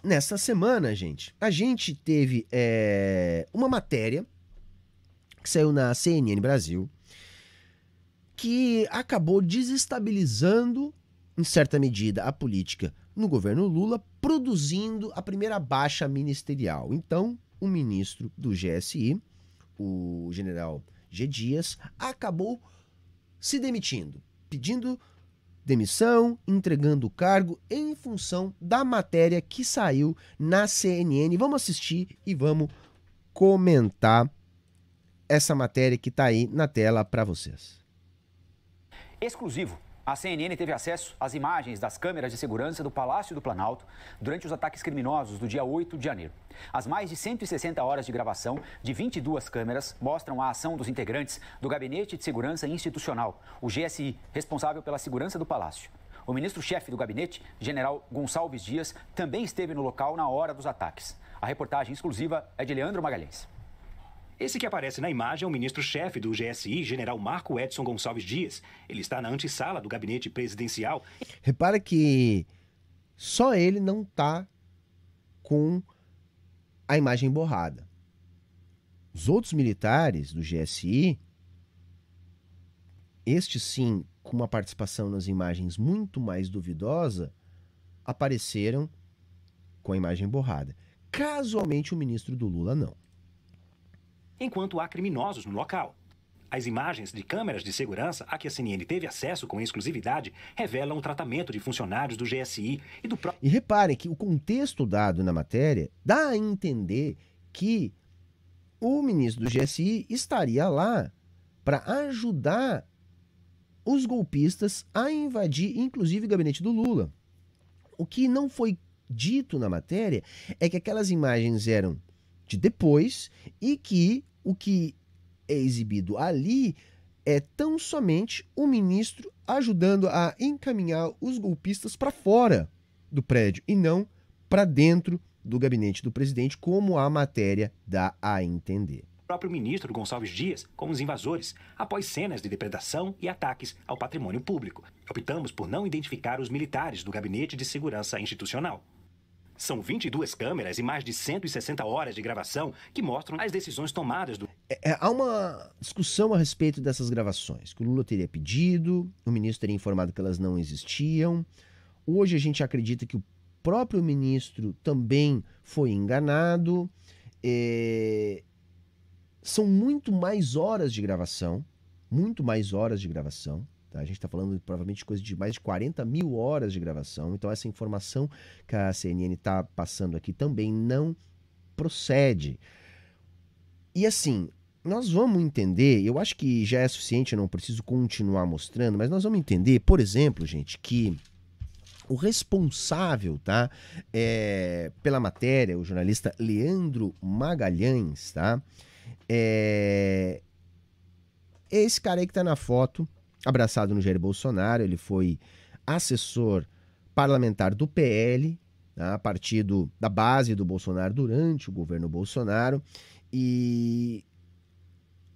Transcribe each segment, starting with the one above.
nessa semana, gente, a gente teve uma matéria que saiu na CNN Brasil que acabou desestabilizando, em certa medida, a política no governo Lula, produzindo a primeira baixa ministerial. Então, o ministro do GSI, o general G. Dias, acabou se demitindo, pedindo demissão, entregando o cargo em função da matéria que saiu na CNN. Vamos assistir e vamos comentar essa matéria que está aí na tela para vocês. Exclusivo. A CNN teve acesso às imagens das câmeras de segurança do Palácio do Planalto durante os ataques criminosos do dia 8 de janeiro. As mais de 160 horas de gravação de 22 câmeras mostram a ação dos integrantes do Gabinete de Segurança Institucional, o GSI, responsável pela segurança do Palácio. O ministro-chefe do gabinete, general Gonçalves Dias, também esteve no local na hora dos ataques. A reportagem exclusiva é de Leandro Magalhães. Esse que aparece na imagem é o ministro-chefe do GSI, general Marco Edson Gonçalves Dias. Ele está na antessala do gabinete presidencial. Repara que só ele não tá com a imagem borrada. Os outros militares do GSI, este sim, com uma participação nas imagens muito mais duvidosa, apareceram com a imagem borrada. Casualmente, o ministro do Lula não. Enquanto há criminosos no local. As imagens de câmeras de segurança a que a CNN teve acesso com exclusividade revelam o tratamento de funcionários do GSI e do próprio... E reparem que o contexto dado na matéria dá a entender que o ministro do GSI estaria lá para ajudar os golpistas a invadir, inclusive, o gabinete do Lula. O que não foi dito na matéria é que aquelas imagens eram de depois e que o que é exibido ali é tão somente o ministro ajudando a encaminhar os golpistas para fora do prédio e não para dentro do gabinete do presidente, como a matéria dá a entender. O próprio ministro Gonçalves Dias com os invasores, após cenas de depredação e ataques ao patrimônio público. Optamos por não identificar os militares do Gabinete de Segurança Institucional. São 22 câmeras e mais de 160 horas de gravação que mostram as decisões tomadas do... Há uma discussão a respeito dessas gravações, que o Lula teria pedido, o ministro teria informado que elas não existiam. Hoje a gente acredita que o próprio ministro também foi enganado. São muito mais horas de gravação, tá? A gente está falando provavelmente de coisa de mais de 40 mil horas de gravação, então essa informação que a CNN está passando aqui também não procede. E assim, nós vamos entender, eu acho que já é suficiente, eu não preciso continuar mostrando, mas nós vamos entender, por exemplo, gente, que o responsável, tá, pela matéria, o jornalista Leandro Magalhães, tá, é esse cara aí que tá na foto, abraçado no Jair Bolsonaro. Ele foi assessor parlamentar do PL, tá, partido da base do Bolsonaro durante o governo Bolsonaro. E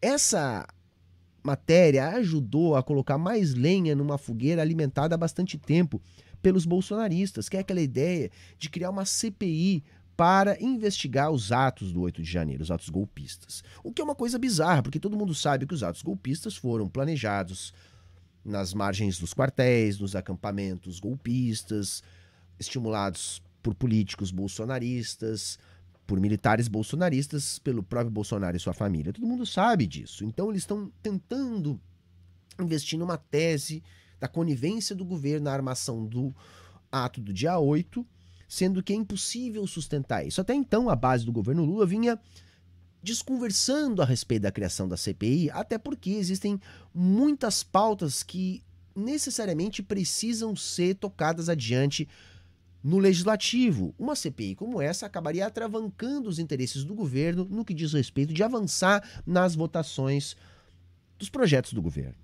essa matéria ajudou a colocar mais lenha numa fogueira alimentada há bastante tempo pelos bolsonaristas, que é aquela ideia de criar uma CPI para investigar os atos do 8 de janeiro, os atos golpistas. O que é uma coisa bizarra, porque todo mundo sabe que os atos golpistas foram planejados nas margens dos quartéis, nos acampamentos golpistas, estimulados por políticos bolsonaristas, por militares bolsonaristas, pelo próprio Bolsonaro e sua família. Todo mundo sabe disso. Então eles estão tentando investir numa tese da conivência do governo na armação do ato do dia 8, sendo que é impossível sustentar isso. Até então, a base do governo Lula vinha desconversando a respeito da criação da CPI, até porque existem muitas pautas que necessariamente precisam ser tocadas adiante no legislativo. Uma CPI como essa acabaria atravancando os interesses do governo no que diz respeito de avançar nas votações dos projetos do governo.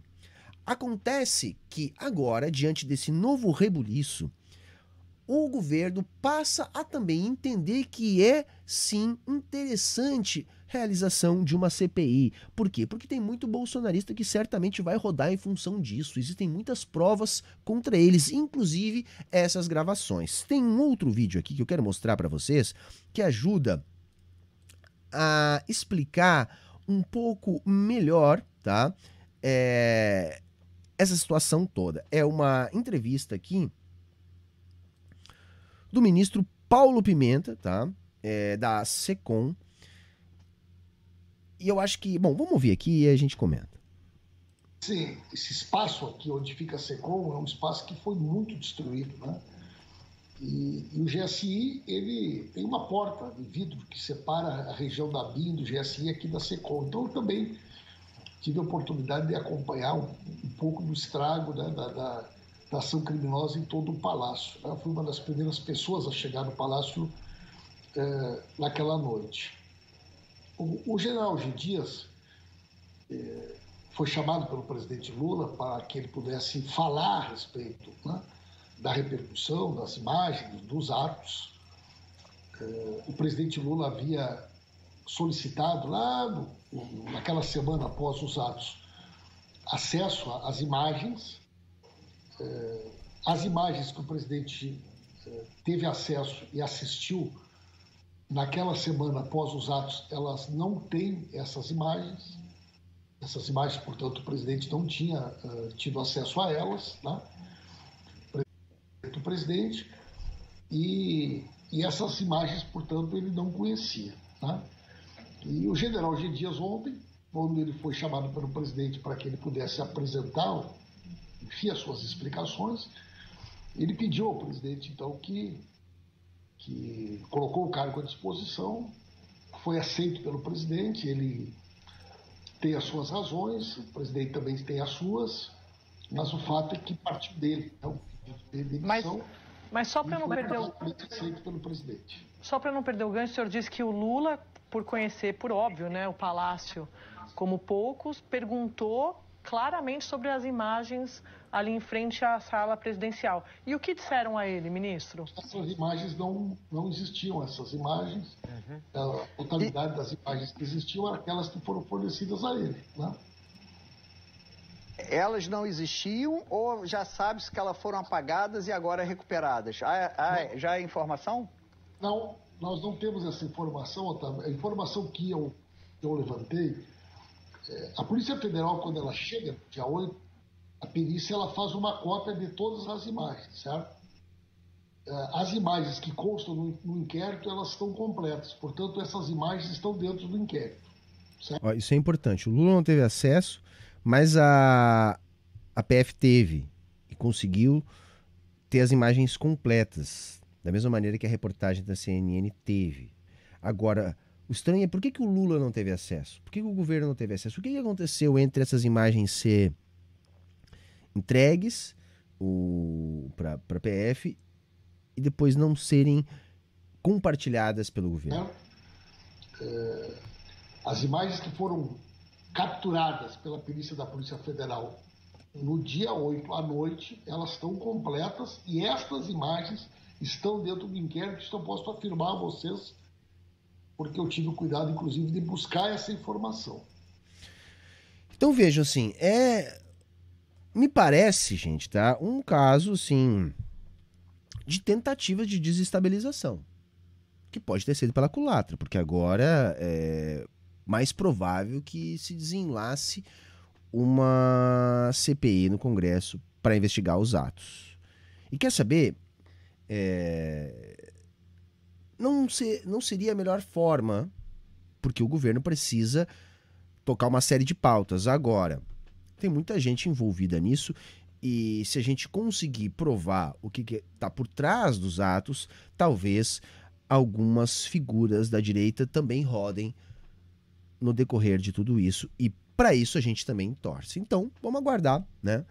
Acontece que agora, diante desse novo rebuliço, o governo passa a também entender que é, sim, interessante realização de uma CPI. Por quê? Porque tem muito bolsonarista que certamente vai rodar em função disso. Existem muitas provas contra eles, inclusive essas gravações. Tem um outro vídeo aqui que eu quero mostrar para vocês que ajuda a explicar um pouco melhor, tá? Essa situação toda. É uma entrevista aqui do ministro Paulo Pimenta, tá? Da SECOM. E eu acho que... Bom, vamos ouvir aqui e a gente comenta. Sim, esse espaço aqui onde fica a SECOM é um espaço que foi muito destruído, né? E o GSI, ele tem uma porta de vidro que separa a região da BIM do GSI aqui da SECOM. Então eu também tive a oportunidade de acompanhar um pouco do estrago, né, da ação criminosa em todo o palácio. Eu fui uma das primeiras pessoas a chegar no palácio naquela noite. O general G. Dias foi chamado pelo presidente Lula para que ele pudesse falar a respeito, né, da repercussão, das imagens, dos atos. O presidente Lula havia solicitado lá naquela semana após os atos acesso às imagens. As imagens que o presidente teve acesso e assistiu naquela semana após os atos, elas não têm essas imagens. Essas imagens, portanto, o presidente não tinha tido acesso a elas, né? Do presidente, e essas imagens, portanto, ele não conhecia, né? E o general G. Dias ontem, quando ele foi chamado pelo presidente para que ele pudesse apresentar, enfim, as suas explicações, ele pediu ao presidente, então, que colocou o cargo à disposição, foi aceito pelo presidente, ele tem as suas razões, o presidente também tem as suas, mas o fato é que partiu dele, então, de demissão, mas só para não perder aceito pelo presidente. Só para não perder o gancho, o senhor disse que o Lula, por conhecer, por óbvio, né, o Palácio como poucos, perguntou claramente sobre as imagens ali em frente à sala presidencial. E o que disseram a ele, ministro? Essas imagens não existiam, essas imagens, a totalidade das imagens que existiam eram aquelas que foram fornecidas a ele, né? Elas não existiam ou já sabe-se que elas foram apagadas e agora recuperadas? Já há informação? Não, nós não temos essa informação, Otávio. A informação que eu levantei, a Polícia Federal, quando ela chega no dia 8, a perícia ela faz uma cópia de todas as imagens, certo? As imagens que constam no inquérito, elas estão completas. Portanto, essas imagens estão dentro do inquérito. Ó, isso é importante. O Lula não teve acesso, mas a PF teve e conseguiu ter as imagens completas, da mesma maneira que a reportagem da CNN teve. Agora, o estranho é por que o Lula não teve acesso? Por que o governo não teve acesso? O que aconteceu entre essas imagens ser entregues para a PF e depois não serem compartilhadas pelo governo? As imagens que foram capturadas pela perícia da Polícia Federal no dia 8 à noite, elas estão completas e estas imagens estão dentro do inquérito. Isso eu posso afirmar a vocês, porque eu tive o cuidado, inclusive, de buscar essa informação. Então vejam, assim, me parece, gente, tá, um caso, assim, de tentativa de desestabilização, que pode ter sido pela culatra, porque agora é mais provável que se desenlace uma CPI no Congresso para investigar os atos. E quer saber? Não seria a melhor forma, porque o governo precisa tocar uma série de pautas. Agora, tem muita gente envolvida nisso e se a gente conseguir provar o que está por trás dos atos, talvez algumas figuras da direita também rodem no decorrer de tudo isso, e para isso a gente também torce. Então, vamos aguardar, né?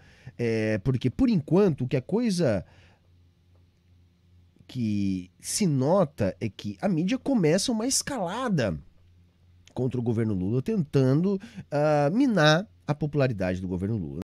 Porque, por enquanto, o que a coisa que se nota é que a mídia começa uma escalada contra o governo Lula, tentando minar a popularidade do governo Lula.